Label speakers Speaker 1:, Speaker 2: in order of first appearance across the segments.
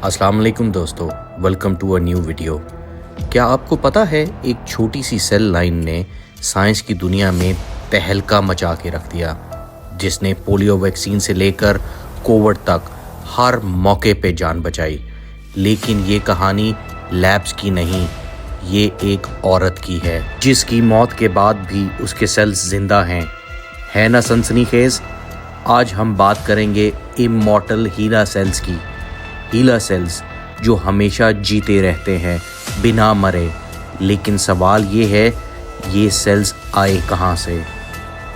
Speaker 1: अस्सलाम वालेकुम दोस्तों, welcome to a new video. क्या आपको पता है एक छोटी सी सेल लाइन ने साइंस की दुनिया में तहलका मचा के रख दिया, जिसने पोलियो वैक्सीन से लेकर कोविड तक हर मौके पे जान बचाई। लेकिन ये कहानी लैब्स की नहीं, ये एक औरत की है जिसकी मौत के बाद भी उसके सेल्स जिंदा हैं। है ना सनसनीखेज? आज हम बात करेंगे इमॉर्टल हीला सेल्स की। हीला सेल्स जो हमेशा जीते रहते हैं बिना मरे। लेकिन सवाल ये है, ये सेल्स आए कहाँ से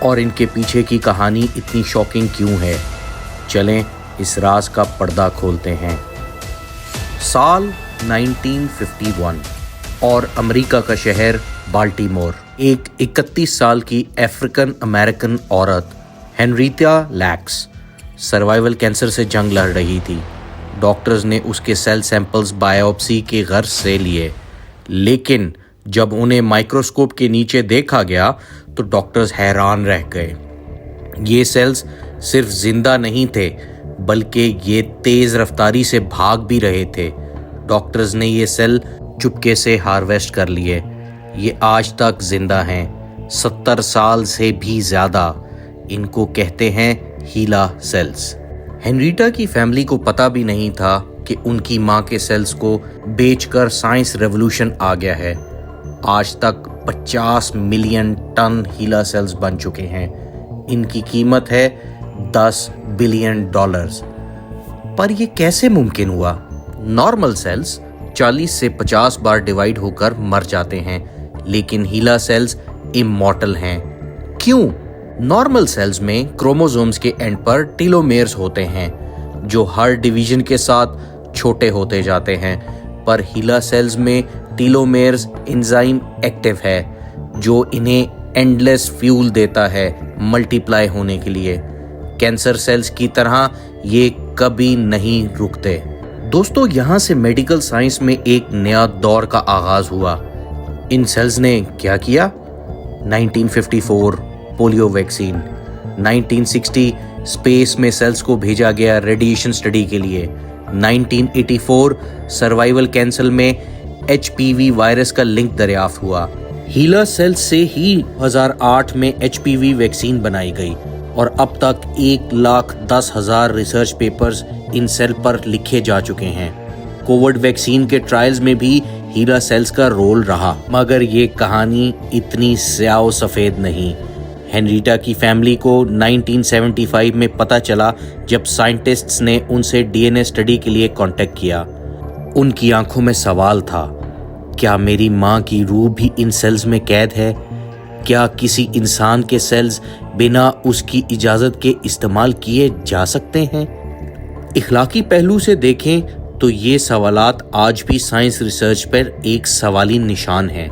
Speaker 1: और इनके पीछे की कहानी इतनी शॉकिंग क्यों है? चलें इस राज का पर्दा खोलते हैं। साल 1951 और अमेरिका का शहर बाल्टीमोर। एक 31 साल की अफ्रीकन अमेरिकन औरत हेनरीटा लैक्स सर्वाइवल कैंसर से जंग लड़ रही थी। डॉक्टर्स ने उसके सेल सैंपल्स बायोप्सी के गर्ज से लिए, लेकिन जब उन्हें माइक्रोस्कोप के नीचे देखा गया तो डॉक्टर्स हैरान रह गए। ये सेल्स सिर्फ जिंदा नहीं थे, बल्कि ये तेज रफ्तारी से भाग भी रहे थे। डॉक्टर्स ने ये सेल चुपके से हार्वेस्ट कर लिए। ये आज तक जिंदा हैं, 70 साल से भी ज़्यादा। इनको कहते हैं हीला सेल्स। हेनरीटा की फैमिली को पता भी नहीं था कि उनकी माँ के सेल्स को बेचकर साइंस रेवोल्यूशन आ गया है। आज तक 50 मिलियन टन हीला सेल्स बन चुके हैं। इनकी कीमत है $10 बिलियन। पर ये कैसे मुमकिन हुआ? नॉर्मल सेल्स 40 से 50 बार डिवाइड होकर मर जाते हैं, लेकिन हीला सेल्स इमॉर्टल हैं। क्यों? नॉर्मल सेल्स में क्रोमोसोम्स के एंड पर टीलोमेर्स होते हैं जो हर डिवीजन के साथ छोटे होते जाते हैं, पर हीला सेल्स में टीलोमेर्स एंजाइम एक्टिव है जो इन्हें एंडलेस फ्यूल देता है मल्टीप्लाई होने के लिए। कैंसर सेल्स की तरह ये कभी नहीं रुकते। दोस्तों, यहाँ से मेडिकल साइंस में एक नया दौर का आगाज हुआ। इन सेल्स ने क्या किया? 1954 पोलियो वैक्सीन, 1960 स्पेस में सेल्स को भेजा गया रेडिएशन स्टडी के लिए, 1984 सर्वाइवल कैंसर में HPV वायरस का लिंक दरियाफ्त हुआ। हीला सेल्स से ही 2008 में HPV वैक्सीन बनाई गई और अब तक 1,10,000 रिसर्च पेपर्स इन सेल पर लिखे जा चुके हैं। कोविड वैक्सीन के ट्रायल्स में भी हीला सेल्स का रोल रहा, मगर ये कहानी इतनी स्याह सफेद नहीं। हेनरीटा की फैमिली को 1975 में पता चला जब साइंटिस्ट्स ने उनसे DNA स्टडी के लिए कांटेक्ट किया। उनकी आंखों में सवाल था, क्या मेरी माँ की रूह भी इन सेल्स में कैद है? क्या किसी इंसान के सेल्स बिना उसकी इजाज़त के इस्तेमाल किए जा सकते हैं? इखलाकी पहलू से देखें तो ये सवालात आज भी साइंस रिसर्च पर एक सवाली निशान है।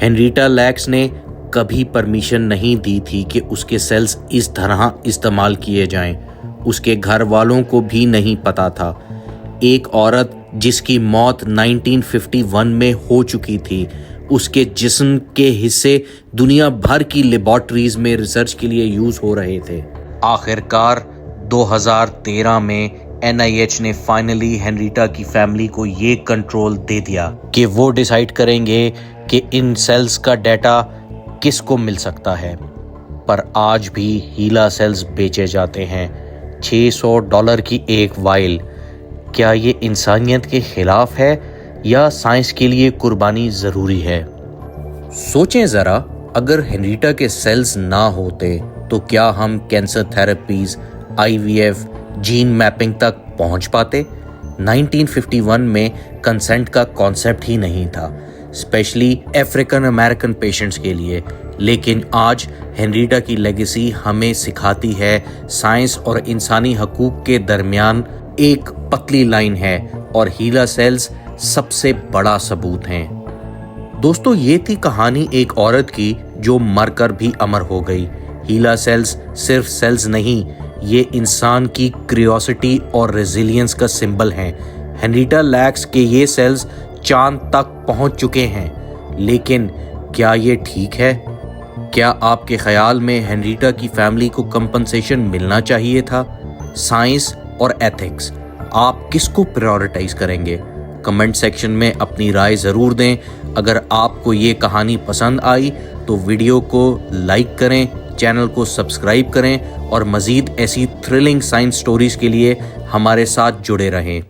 Speaker 1: हेनरीटा लैक्स ने कभी परमिशन नहीं दी थी कि उसके सेल्स इस तरह इस्तेमाल किए जाएं। उसके घर वालों को भी नहीं पता था। एक औरत जिसकी मौत 1951 में हो चुकी थी, उसके जिस्म के हिस्से दुनिया भर की लेबॉर्टरीज में रिसर्च के लिए यूज हो रहे थे। आखिरकार 2013 में NIH ने फाइनली हेनरीटा की फैमिली को ये कंट्रोल दे दिया कि वो डिसाइड करेंगे कि इन सेल्स का डाटा किसको मिल सकता है। पर आज भी हीला सेल्स बेचे जाते हैं, $600 की एक वाइल। क्या ये इंसानियत के खिलाफ है या साइंस के लिए कुर्बानी ज़रूरी है? सोचें ज़रा, अगर हेनरीटा के सेल्स ना होते तो क्या हम cancer therapies, IVF, gene mapping तक पहुंच पाते? 1951 में कंसेंट का कॉन्सेप्ट ही नहीं था, स्पेशली अफ्रीकन अमेरिकन पेशेंट्स के लिए। लेकिन आज हेनरीटा की लेगेसी हमें सिखाती है साइंस और इंसानी हकूक के दरमियान एक पतली लाइन है, और हीला सेल्स सबसे बड़ा सबूत हैं। दोस्तों, ये थी कहानी एक औरत की जो मरकर भी अमर हो गई। हीला सेल्स सिर्फ सेल्स नहीं, ये इंसान की क्यूरियोसिटी और रेजिलियंस का सिंबल हैं। हेनरीटा लैक्स के ये सेल्स चांद तक पहुंच चुके हैं, लेकिन क्या ये ठीक है? क्या आपके ख्याल में हेनरीटा की फैमिली को कंपनसेशन मिलना चाहिए था? साइंस और एथिक्स آپ کس کو پرائورٹائز کریں گے؟ کمنٹ سیکشن میں اپنی رائے ضرور دیں۔ اگر آپ کو یہ کہانی پسند آئی تو ویڈیو کو لائک کریں، چینل کو سبسکرائب کریں اور مزید ایسی تھرلنگ سائنس سٹوریز کے لیے ہمارے ساتھ جڑے رہیں۔